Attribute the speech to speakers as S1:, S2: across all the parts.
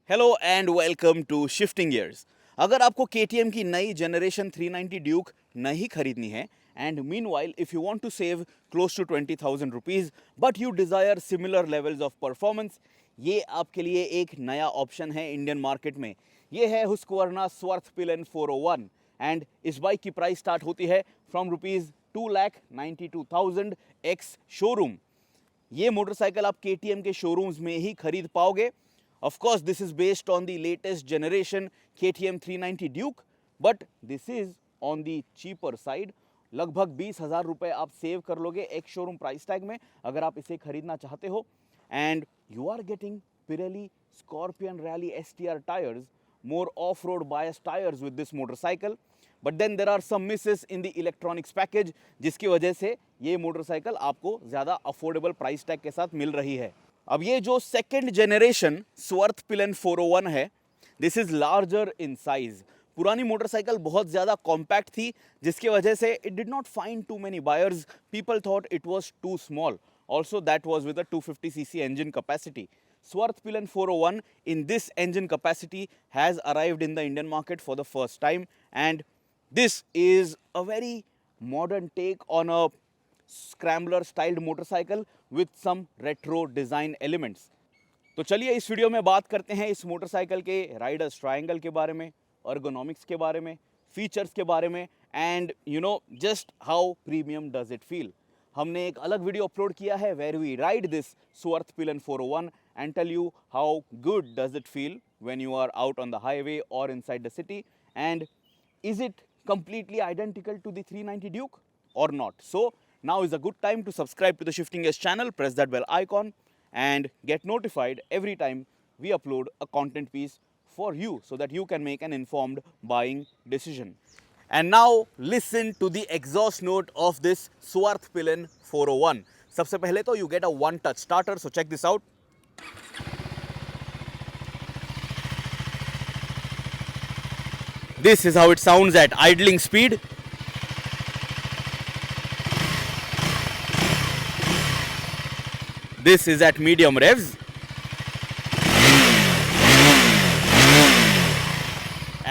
S1: Hello and welcome to shifting gears. अगर आपको KTM की नई जनरेशन 390 ड्यूक नहीं खरीदनी है and meanwhile if you want to save close to 20,000 rupees but you desire similar levels of performance, ये आपके लिए एक नया ऑप्शन है इंडियन मार्केट में। ये है हुस्कवर्ना स्वर्थ पिलन 401 एंड इस बाइक की प्राइस स्टार्ट होती है फ्रॉम ₹2,92,000 एक्स शोरूम। ये मोटरसाइकिल आप KTM के शोरूम्स में ही खरीद पाओगे। Of course, this is based on the latest generation KTM 390 Duke, but this is on the cheaper side. लगभग 20,000 रुपए आप सेव कर लोगे एक शोरूम प्राइस टैग में अगर आप इसे खरीदना चाहते हो। And you are getting Pirelli Scorpion Rally STR tires, more off-road bias tires with this motorcycle. But then there are some misses in the electronics package, जिसकी वजह से ये मोटरसाइकिल आपको ज़्यादा अफोर्डेबल प्राइस टैग के साथ मिल रही है। अब ये जो सेकेंड जनरेशन स्वर्थ पिलन 401 है, this is larger in size. पुरानी मोटरसाइकिल बहुत ज़्यादा कॉम्पैक्ट थी, जिसकी वजह से it did not find too many buyers. People thought it was too small. Also that was with a 250cc engine capacity. Swarth Pilan 401 in this engine capacity has arrived in the Indian market for the first time, and this is a very modern take on a scrambler styled motorcycle with some retro design elements. तो चलिए इस video में बात करते हैं इस motorcycle के Riders triangle के बारे में, ergonomics के बारे में, फीचर्स के बारे में and just how premium does it feel. हमने एक अलग वीडियो अपलोड किया है where we ride this Svartpilen 401 and tell you how good does it feel when you are out on the highway और inside the city, and is it completely identical to the 390 Duke or not? So now is a good time to subscribe to the Shifting Gears channel, press that bell icon and get notified every time we upload a content piece for you so that you can make an informed buying decision. And now listen to the exhaust note of this Swarth Pilan 401. सबसे पहले तो you get a one touch starter, so check this out. This is how it sounds at idling speed. This is at medium revs.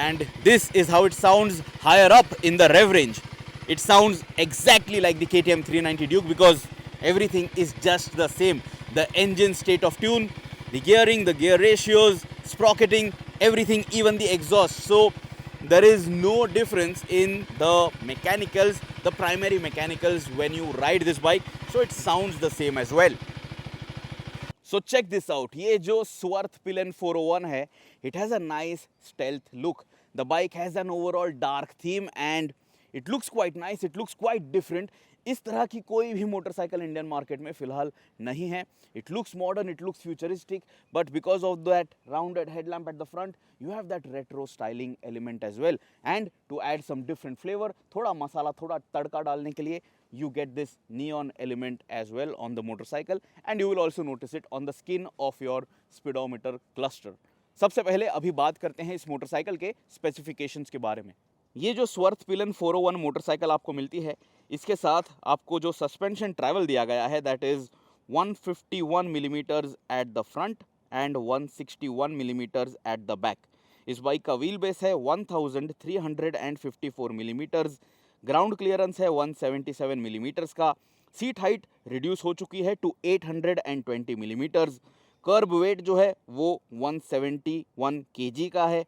S1: And this is how it sounds higher up in the rev range. It sounds exactly like the KTM 390 Duke because everything is just the same. The engine state of tune, the gearing, the gear ratios, sprocketing, everything, even the exhaust. So there is no difference in the mechanicals, the primary mechanicals when you ride this bike. So it sounds the same as well. So check this out. ये जो Swarth Pilan 401 है, it has a nice stealth look. The bike has an overall dark theme and it looks quite nice. It looks quite different. इस तरह की कोई भी motorcycle Indian market में फिलहाल नहीं है. It looks modern, it looks futuristic, but because of that rounded headlamp at the front, you have that retro styling element as well. And to add some different flavor, थोड़ा मसाला, थोड़ा तड़का डालने के लिए, you get this neon element as well on the motorcycle, and you will also notice it on the skin of your speedometer cluster. सबसे पहले अभी बात करते हैं इस मोटरसाइकिल के स्पेसिफिकेशंस के बारे में। ये जो स्वर्थ पिलन 401 मोटरसाइकिल आपको मिलती है, इसके साथ आपको जो सस्पेंशन ट्रैवल दिया गया है that is 151 millimetres at the front and 161 millimetres eight the back. इस बाइक का व्हील बेस है 1354 मिलीमीटर्स, ग्राउंड क्लियरेंस है 177 मिलीमीटर्स का, सीट हाइट रिड्यूस हो चुकी है टू 820 मिलीमीटर्स, कर्ब वेट जो है वो 171 kg का है,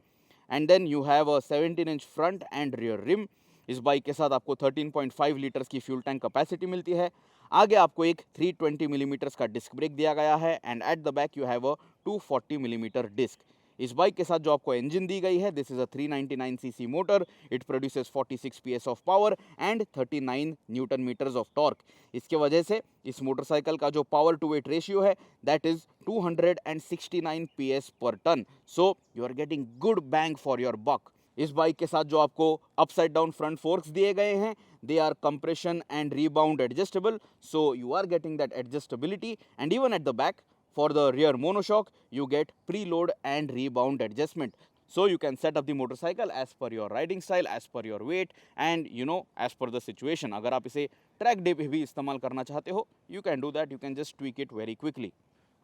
S1: and then you have a 17-inch front and rear rim. इस बाइक के साथ आपको 13.5 लीटर्स की फ्यूल टैंक कैपेसिटी मिलती है। आगे आपको एक 320 मिलीमीटर्स का डिस्क ब्रेक दिया गया है and at the back you have a 240 millimetre disc. इस बाइक के साथ जो आपको इंजन दी गई है, this is a 399cc motor, it produces 46 PS of power and 39 newton metres of torque. इसके वजह से इस मोटरसाइकिल का जो पावर टू वेट रेशियो है that is 269 PS per ton. So you are getting good bang for your buck. इस bike के साथ जो आपको अपसाइड डाउन फ्रंट फोर्क्स दिए गए हैं, they are compression and rebound adjustable, so you are getting that adjustability, and even at the back for the rear monoshock you get preload and rebound adjustment, so you can set up the motorcycle as per your riding style, as per your weight and as per the situation. अगर आप इसे track day पे भी इस्तेमाल करना चाहते हो, you can do that, you can just tweak it very quickly.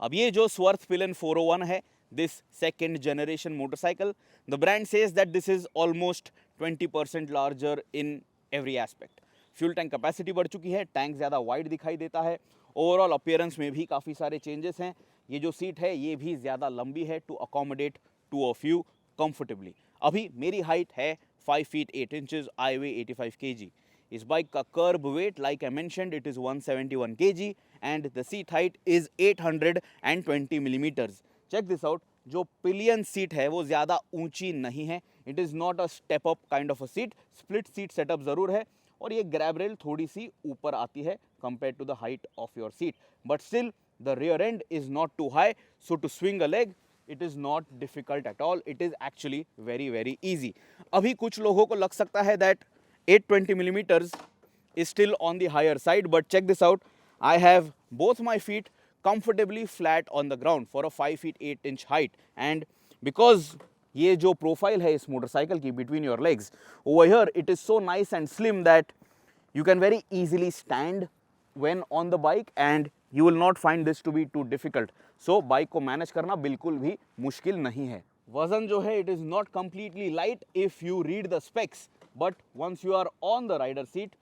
S1: अब ये जो स्वर्थ पिलन 401 है, this second generation motorcycle. The brand says that this is almost 20% larger in every aspect. Fuel tank capacity बढ़ चुकी है, टैंक ज़्यादा वाइड दिखाई देता है, ओवरऑल अपीयरेंस में भी काफ़ी सारे चेंजेस हैं. ये जो सीट है ये भी ज़्यादा लंबी है to accommodate two of you comfortably. अभी मेरी हाइट है 5 feet 8 inches, I weigh 85 kg. इस बाइक का kerb weight, like I mentioned, it is 171 kg and the seat height is 820 millimeters. Check this out. जो पिलियन सीट है वो ज़्यादा ऊंची नहीं है. It is not a step up kind of a seat. Split seat setup ज़रूर है और ये ग्रैब रेल थोड़ी सी ऊपर आती है compare to the height of your seat, but still the rear end is not too high, so to swing a leg it is not difficult at all. It is actually very very easy. अभी कुछ लोगों को लग सकता है that 820 millimeters is still on the higher side, but check this out. I have both my feet comfortably flat on the ground for a 5 feet 8 inch height, and because ये जो profile है इस मोटरसाइकिल की between your legs over here, it is so nice and slim that you can very easily stand when on the bike and you will not find this to be too difficult. So bike को manage करना बिल्कुल भी मुश्किल नहीं है. वजन जो है it is not completely light if you read the specs, but once you are on the rider seat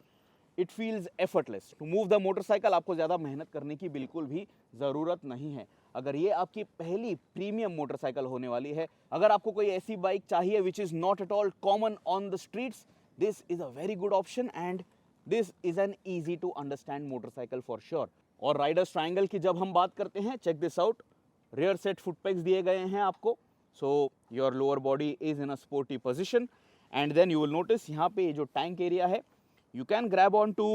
S1: it feels effortless. To move the motorcycle आपको ज़्यादा मेहनत करने की बिल्कुल भी ज़रूरत नहीं है. अगर ये आपकी पहली प्रीमियम मोटरसाइकिल होने वाली है, अगर आपको कोई ऐसी बाइक चाहिए which is not at all common on the streets, this is a very good option and this is an easy to understand motorcycle for sure. और राइडर्स ट्रायंगल की जब हम बात करते हैं, check this out. Rear set foot pegs दिए गए हैं आपको, so your lower body is in a sporty position. And then you will notice यहाँ पे जो टैंक एरिया है, you can grab on to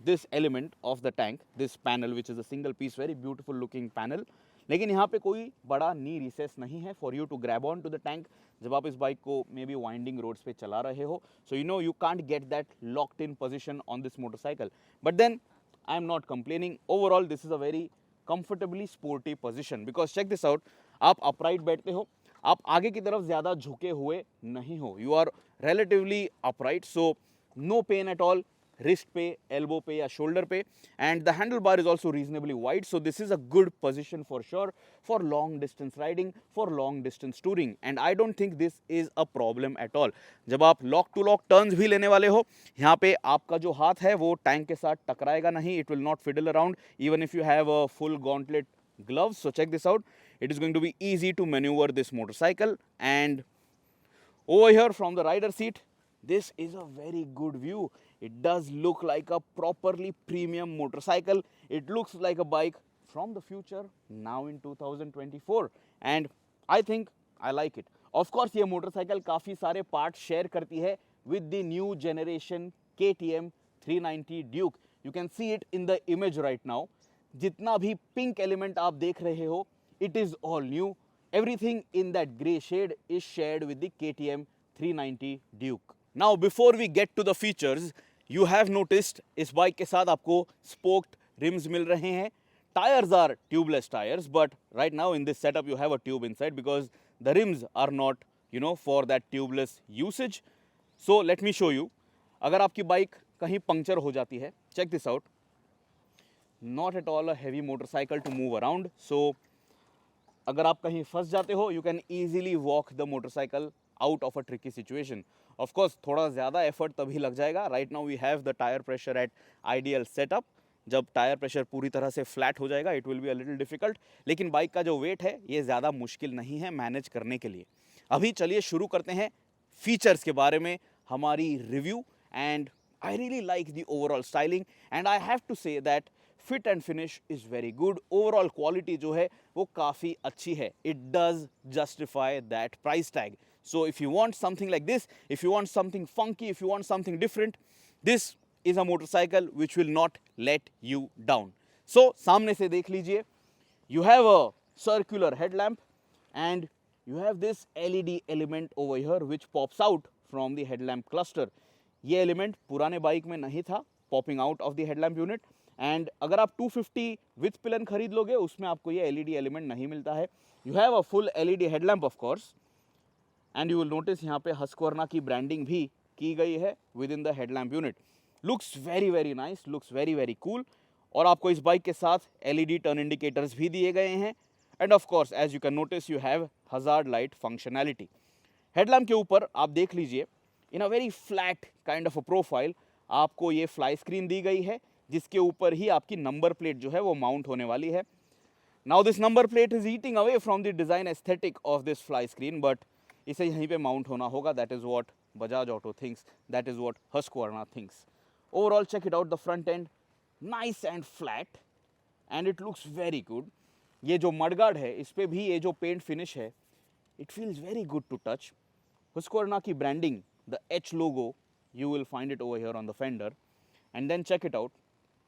S1: this element of the tank, this panel which is a single piece very beautiful looking panel. लेकिन यहाँ पे कोई बड़ा नी recess नहीं है for you to grab on to the tank जब आप इस बाइक को मे बी वाइंडिंग रोड्स पे चला रहे हो. So you know you can't get that locked in position on this motorcycle, but then I am not complaining. Overall, this is a very comfortably sporty position because check this out. आप upright बैठते हो, आप आगे की तरफ ज़्यादा झुके हुए नहीं हो. You are relatively upright, so no pain at all. wrist पे, elbow पे या shoulder पे, and the handlebar is also reasonably wide, so this is a good position for sure for long distance riding, for long distance touring, and I don't think this is a problem at all. जब आप lock to lock turns भी लेने वाले हो, यहाँ पे आपका जो हाथ है वो टैंक के साथ टकराएगा नहीं, it will not fiddle around even if you have a full gauntlet gloves. So check this out, it is going to be easy to maneuver this motorcycle. And over here from the rider seat, this is a very good view. It does look like a properly premium motorcycle. It looks like a bike from the future now in 2024, and I think I like it. Of course ये motorcycle काफ़ी सारे parts share करती है with the new generation KTM 390 Duke. You can see it in the image right now. जितना भी pink element आप देख रहे हो, it is all new. Everything in that grey shade is shared with the KTM 390 Duke. Now before we get to the features, you have noticed इस bike के साथ आपको spoked rims मिल रहे हैं. Tires are tubeless tires, but right now in this setup you have a tube inside because the rims are not, you know, for that tubeless usage. So let me show you. अगर आपकी bike कहीं puncture हो जाती है, check this out. Not at all a heavy motorcycle to move around. So अगर आप कहीं फंस जाते हो, you can easily walk the motorcycle out of a tricky situation. Of course थोड़ा ज़्यादा effort तभी लग जाएगा. Right now we have the tire pressure at ideal setup. जब टायर प्रेशर पूरी तरह से फ्लैट हो जाएगा, it will be a little difficult. लेकिन बाइक का जो वेट है ये ज़्यादा मुश्किल नहीं है मैनेज करने के लिए. अभी चलिए शुरू करते हैं फीचर्स के बारे में हमारी review. And I really like the overall styling and I have to say that fit and finish is very good. Overall quality जो है वो काफ़ी अच्छी है. It does justify that price tag. So if you want something like this, if you want something funky, if you want something different, this is a motorcycle which will not let you down. So सामने से देख लीजिए, you have a circular headlamp and you have this LED element over here which pops out from the headlamp cluster. ये element पुराने bike में नहीं था, popping out of the headlamp unit. and अगर आप 250 with pillion खरीद लोगे उसमें आपको ये LED element नहीं मिलता है. You have a full LED headlamp of course, and you will notice यहाँ पे Husqvarna की branding भी की गई है within the headlamp unit. Looks very very nice, looks very very cool. और आपको इस बाइक के साथ LED टर्न इंडिकेटर्स भी दिए गए हैं. And of course as you can notice you have hazard light functionality. Headlamp के ऊपर आप देख लीजिए in a very flat kind of a profile आपको ये फ्लाई स्क्रीन दी गई है, जिसके ऊपर ही आपकी नंबर प्लेट जो है वो माउंट होने वाली है। Now this number plate is eating away from the design aesthetic of this fly screen, but इसे यहीं पे माउंट होना होगा। That is what Bajaj Auto thinks, that is what Husqvarna thinks. Overall check it out, the front end nice and flat and it looks very good. ये जो mudguard है इस पे भी ये जो पेंट फिनिश है it feels very good to touch. Husqvarna की branding, the H logo, you will find it over here on the fender. And then check it out.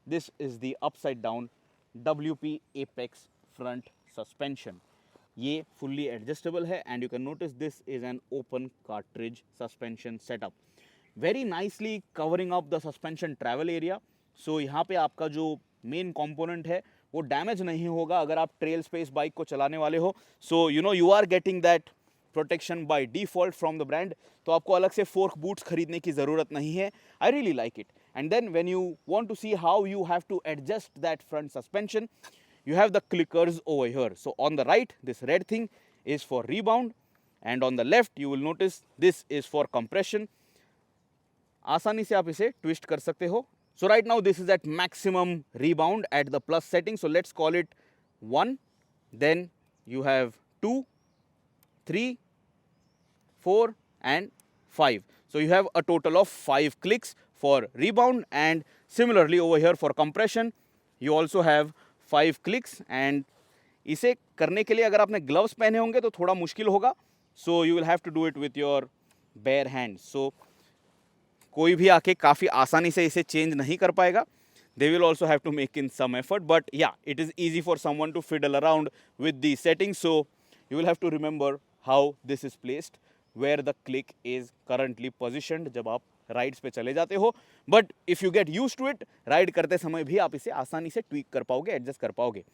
S1: This is the upside down WP Apex front suspension. ये fully adjustable है and you can notice this is an open cartridge suspension setup. Very nicely covering up the suspension travel area. So यहाँ पे आपका जो main component है वो damage नहीं होगा अगर आप ट्रेल स्पेस बाइक को चलाने वाले हो। So you know you are getting that protection by default from the brand, तो आपको अलग से फोर्क बूट्स खरीदने की ज़रूरत नहीं है। I really like it. And then when you want to see how you have to adjust that front suspension, you have the clickers over here. So on the right, this red thing is for rebound, and on the left you will notice this is for compression. आसानी से आप इसे twist कर सकते हो। So right now this is at maximum rebound at the plus setting. So let's call it 1, then you have 2, 3, 4 and 5. So you have a total of 5 clicks for rebound, and similarly over here for compression you also have 5 clicks. and इसे करने के लिए अगर आपने gloves पहने होंगे तो थोड़ा मुश्किल होगा। So you will have to do it with your bare hand. So कोई भी आके काफ़ी आसानी से इसे चेंज नहीं कर पाएगा। They will also have to make in some effort, but yeah, it is easy for someone to fiddle around with the settings. So you will have to remember how this is placed, where the click is currently positioned जब आप rides पे चले जाते हो। But if you get use to it, ride करते समय भी आप इसे आसानी से ट्वीक कर पाओगे, एडजस्ट कर पाओगे।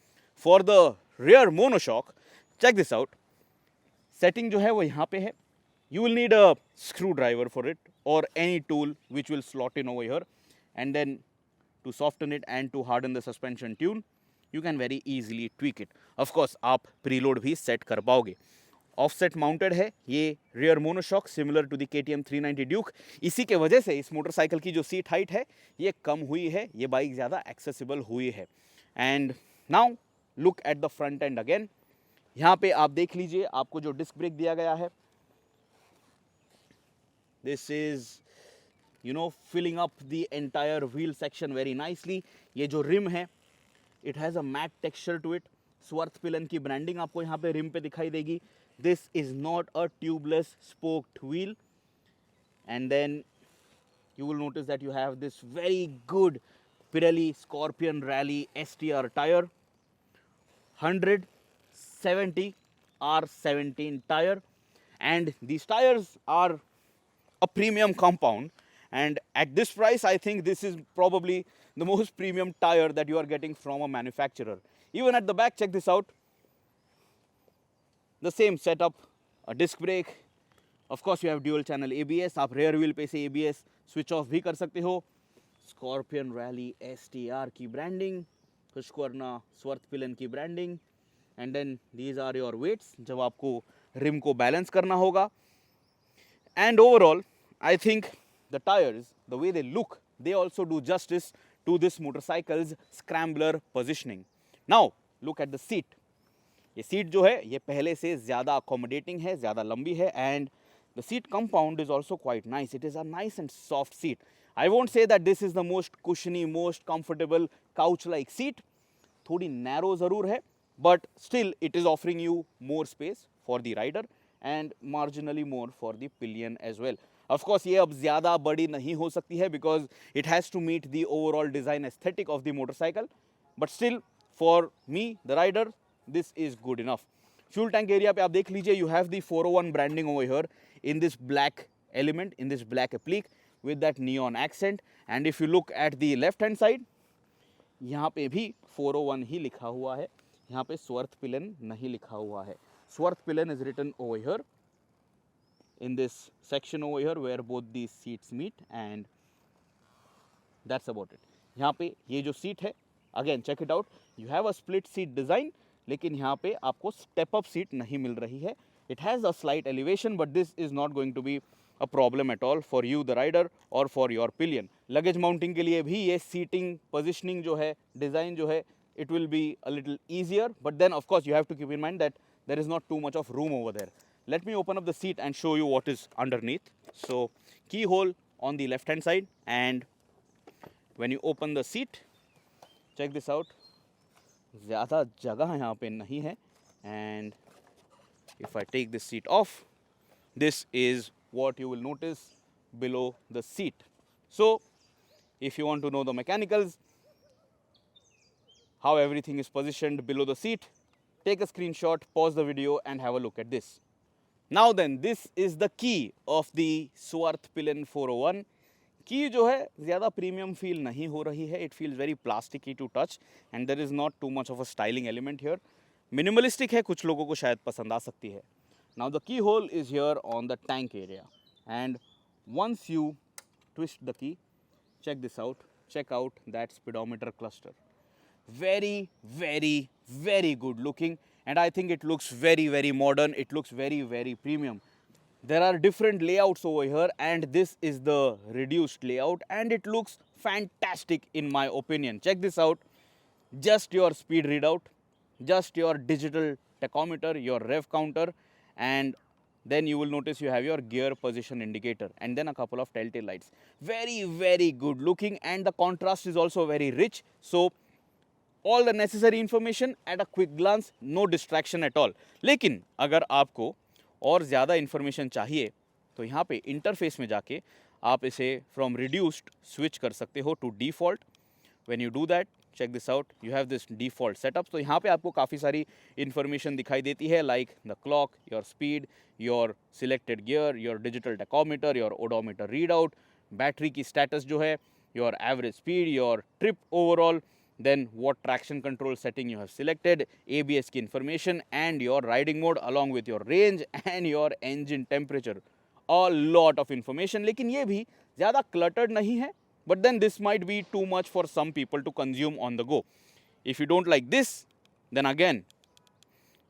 S1: For the rear monoshock, check this out. Setting जो है वो यहाँ पे है। You will need a screwdriver for it or any tool which will slot in over here, and then to soften it and to harden the suspension tune you can very easily tweak it. Of course आप preload भी set कर पाओगे। Offset mounted है ये rear monoshock, similar to the KTM 390 Duke. इसी के वजह से इस मोटरसाइकिल की जो सीट हाइट है ये कम हुई है, ये बाइक ज़्यादा एक्सेसिबल हुई है। And now look at the front and again. यहाँ पे आप देख लीजिए आपको जो डिस्क ब्रेक दिया गया है, this is filling up the entire wheel section very nicely. ये जो रिम है it has a matte texture to it. Swarthpillen की ब्रांडिंग आपको यहाँ पे रिम पे दिखाई देगी। This is not a tubeless spoked wheel. And then you will notice that you have this very good Pirelli Scorpion Rally STR tire, 170 R17 tire, and these tires are a premium compound, and at this price I think this is probably the most premium tire that you are getting from a manufacturer. Even at the back, check this out, the same setup, a disc brake, of course you have dual channel ABS, आप rear wheel पे से ABS switch off भी कर सकते हो। Scorpion Rally STR की branding, Husqvarna Swarthpillen की branding, and then these are your weights जब आपको rim को balance करना होगा। And overall, I think the tires, the way they look, they also do justice to this motorcycle's scrambler positioning. Now, look at the seat. ये seat जो है ये पहले से ज़्यादा accommodating है, ज़्यादा लंबी है, and the seat compound is also quite nice. It is a nice and soft seat. I won't say that this is the most cushiony, most comfortable couch-like seat. थोड़ी narrow ज़रूर है, but still it is offering you more space for the rider and marginally more for the pillion as well. Of course ये अब ज़्यादा बड़ी नहीं हो सकती है because it has to meet the overall design aesthetic of the motorcycle, but still for me the rider this is good enough. Fuel tank area पे आप देख लीजिए, you have the 401 branding over here in this black element, in this black applique with that neon accent, and if you look at the left hand side, यहाँ पे भी 401 ही लिखा हुआ है, यहाँ पे Swarthpillen नहीं लिखा हुआ है। Swarthpillen is written over here in this section over here where both these seats meet, and that's about it. यहाँ पे ये जो seat है, again check it out, you have a split seat design, लेकिन यहाँ पे आपको स्टेप अप सीट नहीं मिल रही है. It has a slight elevation but this is not going to be a problem at all for you the rider और for your pillion. Luggage mounting के लिए भी ये सीटिंग पोजिशनिंग जो है, डिज़ाइन जो है, it will be a little easier, but then of course you have to keep in mind that there is not too much of room over there. Let me open up the seat and show you what is underneath. So keyhole on the left hand side, and when you open the seat, check this out. ज़्यादा जगह यहाँ पे नहीं है, and if I take this seat off, this is what you will notice below the seat. So if you want to know the mechanicals, how everything is positioned below the seat, take a screenshot, pause the video and have a look at this. Now then, this is the key of the Swarth Pillion 401. की जो है ज़्यादा premium feel नहीं हो रही है. It feels very plasticky to touch and there is not too much of a styling element here. Minimalistic है, कुछ लोगों को शायद पसंद आ सकती है. Now the key hole is here on the tank area and once you twist the key, check this out, check out that speedometer cluster. Very good looking, and I think it looks very modern. It looks very premium. There are different layouts over here and this is the reduced layout and it looks fantastic in my opinion. Check this out, just your speed readout, just your digital tachometer, your rev counter, and then you will notice you have your gear position indicator and then a couple of telltale lights. Very good looking, and the contrast is also very rich. So all the necessary information at a quick glance, no distraction at all. लेकिन अगर आपको और ज़्यादा information चाहिए तो यहाँ पे interface में जाके आप इसे फ्रॉम रिड्यूस्ड स्विच कर सकते हो to default. When you do that, check this out, you have this default setup. तो यहाँ पे आपको काफ़ी सारी इन्फॉर्मेशन दिखाई देती है, like the clock, your speed, your selected gear, your digital tachometer, your odometer read out, battery की स्टेटस जो है, your average speed, your trip overall, then what traction control setting you have selected, ABS की information and your riding mode along with your range and your engine temperature. A lot of information, लेकिन ये भी ज़्यादा cluttered नहीं है, but then this might be too much for some people to consume on the go. If you don't like this, then again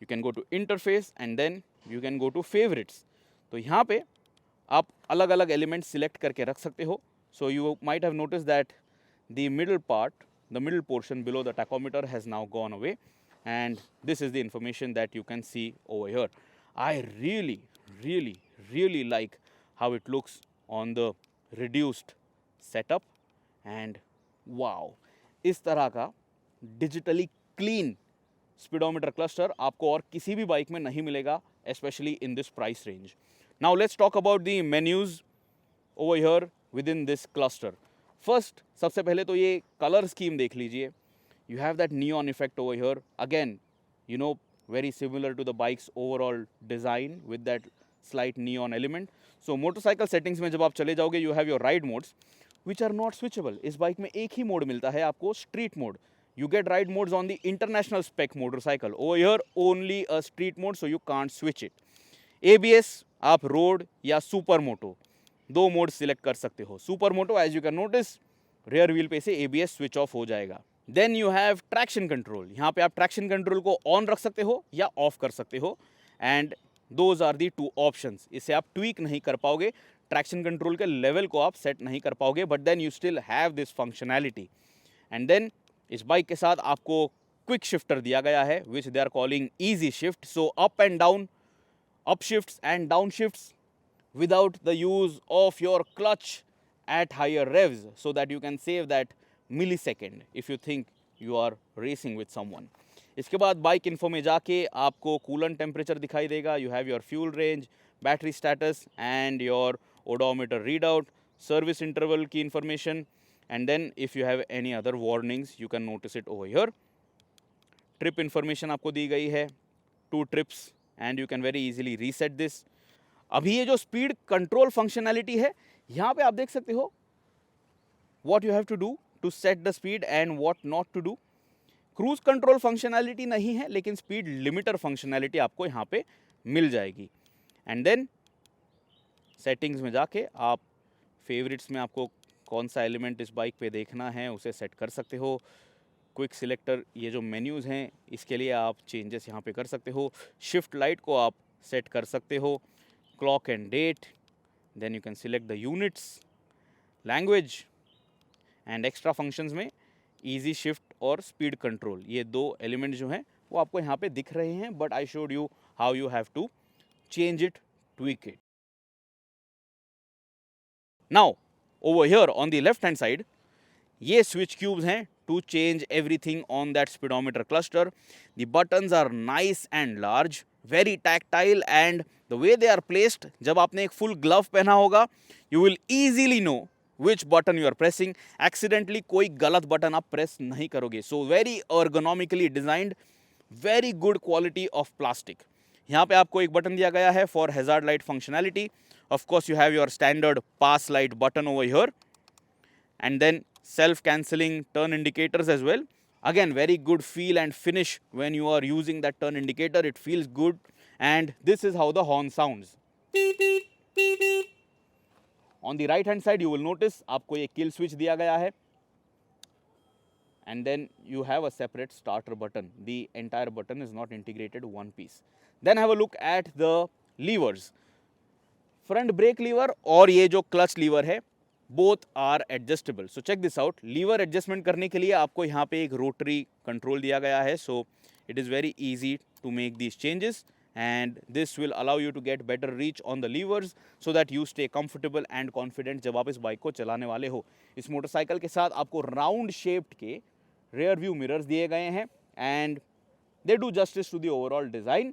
S1: you can go to interface and then you can go to favorites. तो यहाँ पे आप अलग अलग elements select करके रख सकते हो. So you might have noticed that the middle part, the middle portion below the tachometer has now gone away, and this is the information that you can see over here. I really like how it looks on the reduced setup, and wow, इस तरह का digitally clean speedometer cluster आपको और किसी भी bike में नहीं मिलेगा, especially in this price range. Now let's talk about the menus over here within this cluster. First, सबसे पहले तो ये कलर स्कीम देख लीजिए. You have that neon effect over here, again you know very similar to the bike's overall design with that slight neon element. So motorcycle settings में जब आप चले जाओगे, you have your ride modes which are not switchable. इस bike में एक ही mode मिलता है आपको, street mode. You get ride modes on the international spec motorcycle. Over here only a street mode, so you can't switch it. ABS आप road या super moto दो मोड सिलेक्ट कर सकते हो. Super moto, as you can notice, rear wheel पे से ABS switch off हो जाएगा. Then you have traction control. यहाँ पे आप ट्रैक्शन कंट्रोल को ऑन रख सकते हो या ऑफ कर सकते हो, and those are the two options. इसे आप ट्वीक नहीं कर पाओगे, ट्रैक्शन कंट्रोल के लेवल को आप सेट नहीं कर पाओगे, but then you still have this functionality. And then इस बाइक के साथ आपको क्विक शिफ्टर दिया गया है, which they are calling easy shift. So up and down, up shifts and down shifts without the use of your clutch at higher revs, so that you can save that millisecond if you think you are racing with someone. इसके बाद bike info में जाके आपको coolant temperature दिखाई देगा. You have your fuel range, battery status and your odometer read out, service interval की information, and then if you have any other warnings you can notice it over here. Trip information आपको दी गई है, 2 trips, and you can very easily reset this. अभी ये जो speed control functionality है, यहाँ पे आप देख सकते हो what you have to do to set the speed and what not to do. Cruise control functionality नहीं है, लेकिन स्पीड लिमिटर फंक्शनैलिटी आपको यहाँ पे मिल जाएगी. एंड देन सेटिंग्स में जाके आप फेवरेट्स में आपको कौन सा एलिमेंट इस बाइक पे देखना है उसे सेट कर सकते हो. क्विक सिलेक्टर, ये जो मेन्यूज़ हैं इसके लिए आप चेंजेस यहाँ पे कर सकते हो। शिफ्ट लाइट को आप सेट कर सकते हो, clock and date, then you can select the units, language and extra functions में इजी शिफ्ट और स्पीड कंट्रोल, ये दो एलिमेंट जो हैं वो आपको यहाँ पे दिख रहे हैं, but I showed you how you have to change it, tweak it. Now over here on the left hand side ये स्विच क्यूब्स हैं to change everything on that speedometer cluster. The buttons are nice and large, very tactile, and the way they are placed, जब आपने एक full glove पहना होगा you will easily know which button you are pressing, accidentally कोई गलत button आप press नहीं करोगे। So very ergonomically designed, very good quality of plastic। यहाँ पे आपको एक बटन दिया गया है for hazard light functionality। Of course you have your standard pass light button over here, and then self cancelling turn indicators as well। Again very good feel and finish when you are using that turn indicator, it feels good, and this is how the horn sounds। On the right hand side you will notice आपको ये kill switch दिया गया है, and then you have a separate starter button, the entire button is not integrated one piece। Then have a look at the levers, front brake lever और ये जो clutch lever है both are adjustable। So check this out, lever adjustment करने के लिए आपको यहाँ पे एक rotary control दिया गया है, so it is very easy to make these changes, and this will allow you to get better reach on the levers so that you stay comfortable and confident जब आप इस बाइक को चलाने वाले हो। इस मोटरसाइकिल के साथ आपको राउंड शेप्ड के रेयर व्यू मिरर्स दिए गए हैं, and they do justice to the overall design,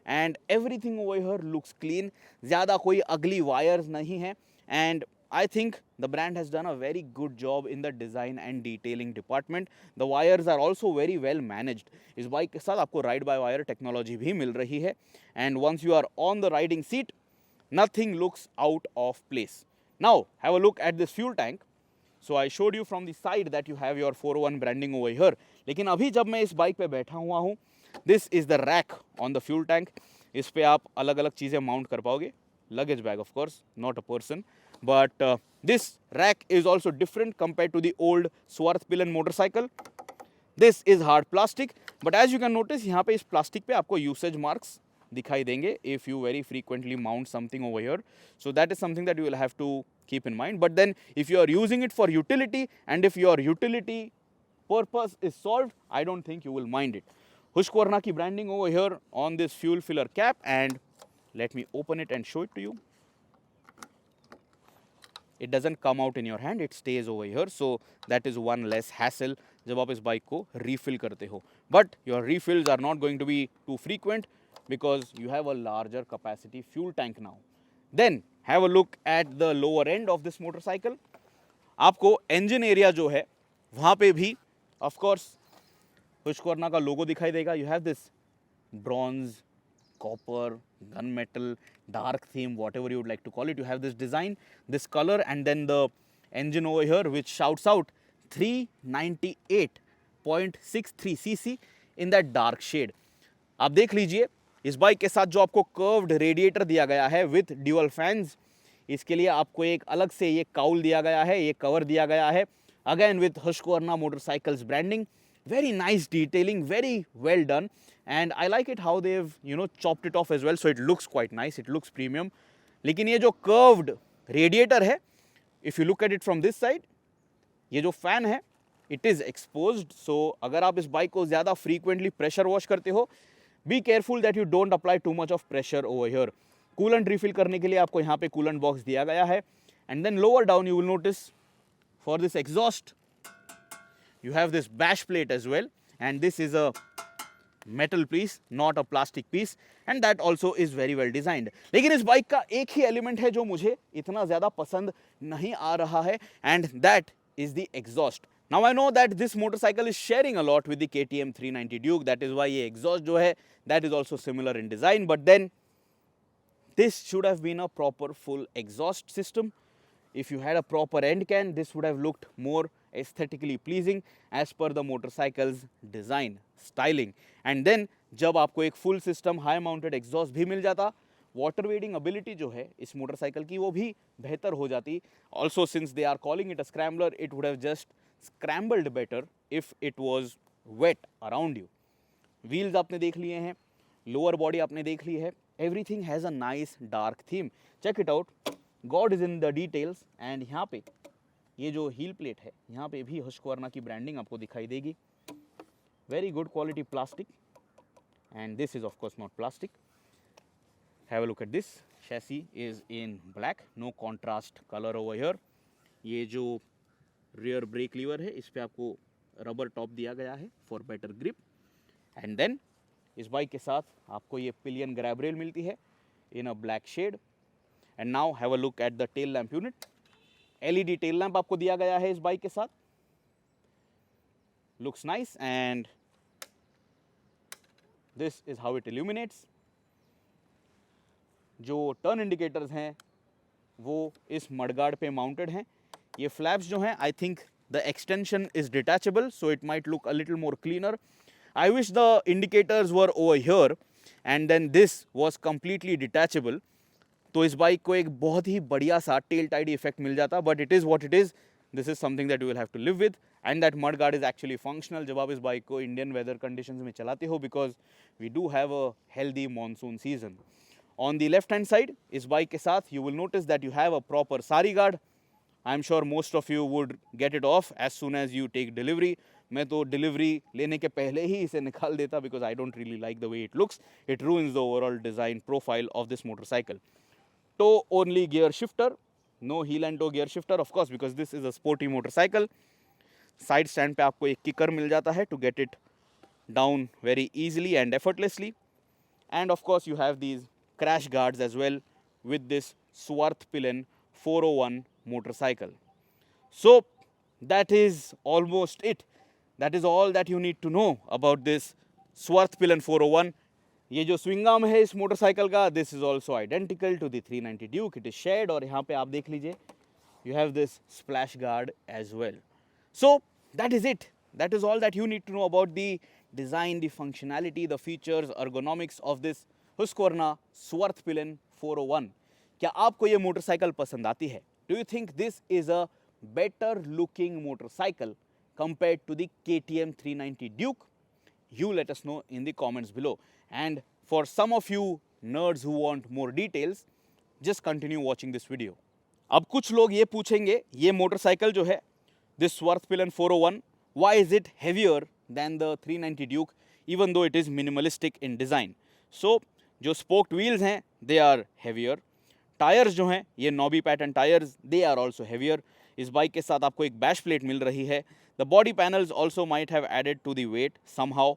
S1: and everything over here looks clean, ज़्यादा कोई ugly wires नहीं है, and I think the brand has done a very good job in the design and detailing department। The wires are also very well managed। इस bike के साथ आपको ride by wire technology भी मिल रही है, and once you are on the riding seat nothing looks out of place। Now have a look at this fuel tank। So I showed you from the side that you have your 401 branding over here, लेकिन अभी जब मैं इस bike पे बैठा हुआ हूँ, this is the rack on the fuel tank। इस पे आप अलग अलग चीज़ें माउंट कर पाओगे, luggage bag of course, not a person, but this rack is also different compared to the old Swarthpillen motorcycle। This is hard plastic, but as you can notice यहाँ पे इस plastic पे आपको usage marks दिखाई देंगे if you very frequently mount something over here, so that is something that you will have to keep in mind। But then if you are using it for utility and if your utility purpose is solved, I don't think you will mind it। Husqvarna की branding over here on this fuel filler cap, and let me open it and show it to you। It doesn't come out in your hand, it stays over here, so that is one less hassle जब आप इस bike को refill करते हो। But your refills are not going to be too frequent because you have a larger capacity fuel tank now। Then have a look at the lower end of this motorcycle। आपको engine area जो है वहाँ पे भी of course Husqvarna का logo दिखाई देगा। You have this bronze, copper, gunmetal, dark theme, whatever you would like to call it, you have this design, this color, and then the engine over here which shouts out 398.63 cc in that dark shade। आप देख लीजिए इस bike के साथ जो आपको curved radiator दिया गया है विथ ड्यूअल फैंस, इसके लिए आपको एक अलग से ये काउल दिया गया है, ये कवर दिया गया है, again with Husqvarna motorcycles branding। Very nice detailing, very well done, and I like it how they've chopped it off as well, so it looks quite nice, it looks premium। लेकिन ये जो curved radiator है, if you look at it from this side, ये जो fan है it is exposed, so अगर आप इस बाइक को ज़्यादा frequently pressure wash करते हो, be careful that you don't apply too much of pressure over here। Coolant refill करने के लिए आपको यहाँ पे coolant box दिया गया है, and then lower down you will notice for this exhaust you have this bash plate as well, and this is a metal piece, not a plastic piece, and that also is very well designed। लेकिन इस bike का एक ही element है जो मुझे इतना ज़्यादा पसंद नहीं आ रहा है, and that is the exhaust। Now I know that this motorcycle is sharing a lot with the KTM 390 Duke, that is why ये exhaust जो है that is also similar in design, but then this should have been a proper full exhaust system। If you had a proper end can, this would have looked more aesthetically pleasing as per the motorcycle's design, styling। And then जब आपको एक full system high mounted exhaust भी मिल जाता, water wading ability जो है इस motorcycle की वो भी बेहतर हो जाती। Also since they are calling it a scrambler, it would have just scrambled better if it was wet around you. Wheels आपने देख लिए हैं, lower body आपने देख ली है. Everything has a nice dark theme. Check it out. God is in the details. And यहाँ पे ये जो heel plate है, यहाँ पे भी Husqvarna की branding आपको दिखाई देगी. Very good quality plastic. And this is of course not plastic. Have a look at this. Chassis is in black. No contrast color over here. ये जो rear brake lever है, इस पे आपको rubber top दिया गया है for better grip. And then इस बाइक के साथ आपको ये pillion grab rail मिलती है in a black shade. And now have a look at the tail lamp unit. LED tail lamp आपको दिया गया है इस बाइक के साथ. Looks nice and this is how it illuminates. जो टर्न इंडिकेटर्स हैं वो इस मडगार्ड पे माउंटेड हैं. ये फ्लैप्स जो हैं I think the extension is detachable so it might look a little more cleaner. I wish the indicators were over here and then this was completely detachable. तो इस बाइक को एक बहुत ही बढ़िया सा टेल टाइडी इफेक्ट मिल जाता, but it is what it is. This is something that you will have to live with and that mud guard is actually functional जब आप इस बाइक को इंडियन वेदर कंडीशंस में चलाते हो, because we do have a healthy monsoon season. On the left hand side, इस bike के साथ you will notice that you have a proper sari guard. I am sure most of you would get it off as soon as you take delivery. मैं तो delivery लेने के पहले ही इसे निकाल देता because I don't really like the way it looks. It ruins the overall design profile of this motorcycle. Toe only gear shifter, no heel and toe gear shifter of course because this is a sporty motorcycle. Side stand पे आपको एक kicker मिल जाता है to get it down very easily and effortlessly. And of course you have these crash guards as well with this Swarthpillen 401 motorcycle. So that is almost it. That is all that you need to know about this Swarthpillen 401. ये जो swing arm है इस motorcycle का, this is also identical to the 390 Duke. It is shared और यहाँ पे आप देख लीजिए you have this splash guard as well. So that is it. That is all that you need to know about the design, the functionality, the features, ergonomics of this Husqvarna Swarthpillen 401. क्या आपको ये motorcycle पसंद आती है? Do you think this is a better looking motorcycle compared to the KTM 390 Duke? You let us know in the comments below. And for some of you nerds who want more details, just continue watching this video. अब कुछ लोग ये पूछेंगे, ये motorcycle जो है, this Swarthpillen 401, why is it heavier than the 390 Duke even though it is minimalistic in design? So जो spoked wheels हैं दे आर हेवियर. टायर्स जो हैं ये knobby pattern tyres, they are also heavier. इस bike के साथ आपको एक बैश प्लेट मिल रही है. The body panels also might have added to the weight somehow.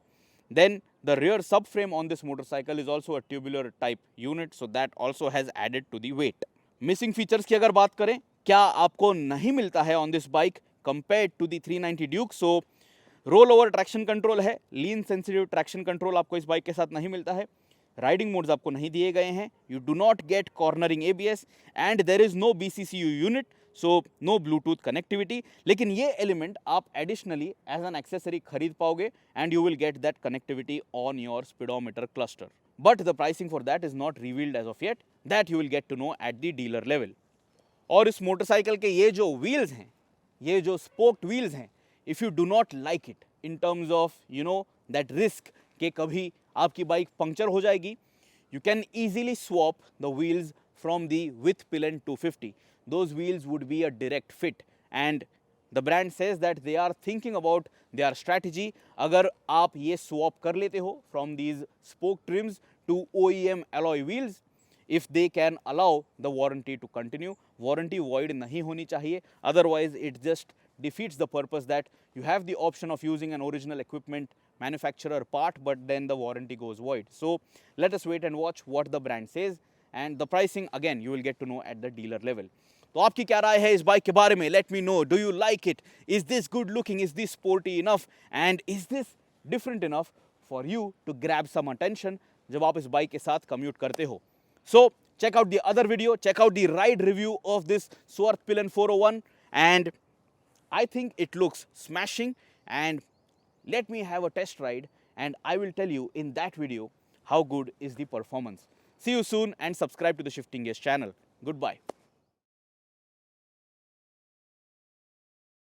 S1: Then the rear sub frame on this motorcycle is also a tubular type unit so that also has added to the weight. Missing features की अगर बात करें, क्या आपको नहीं मिलता है on this bike compared to the 390 Duke? So roll over traction control है, लीन सेंसिटिव ट्रैक्शन कंट्रोल आपको इस बाइक के साथ नहीं मिलता है. राइडिंग मोड्स आपको नहीं दिए गए हैं. You do not get cornering ABS and there is no BCCU unit, so no bluetooth connectivity. लेकिन ये एलिमेंट आप एडिशनली एज एन एक्सेसरी खरीद पाओगे and you will get that connectivity on your speedometer cluster. But the pricing for that is not revealed as of yet. That you will get to know at the dealer level. और इस motorcycle के ये जो wheels हैं, ये जो spoked wheels हैं, if you do not like it in terms of you know that risk कि कभी आपकी बाइक पंक्चर हो जाएगी, you can easily swap the wheels from the Whitpillen 250. Those wheels would be a direct fit and the brand says that they are thinking about their strategy. अगर आप ये swap कर लेते हो from these spoke trims to OEM alloy wheels, if they can allow the warranty to continue, warranty void नहीं होनी चाहिए, otherwise it just defeats the purpose that you have the option of using an original equipment manufacturer part but then the warranty goes void. So let us wait and watch what the brand says and the pricing again you will get to know at the dealer level. तो आपकी क्या राय है इस bike के बारे में? Let me know. Do you like it? Is this good looking? Is this sporty enough? And is this different enough for you to grab some attention जब आप इस बाइक के साथ commute करते हो? So check out the other video, check out the ride review of this Swarthpillen 401 and I think it looks smashing and let me have a test ride and I will tell you in that video how good is the performance. See you soon and subscribe to the Shifting Gears channel. Goodbye.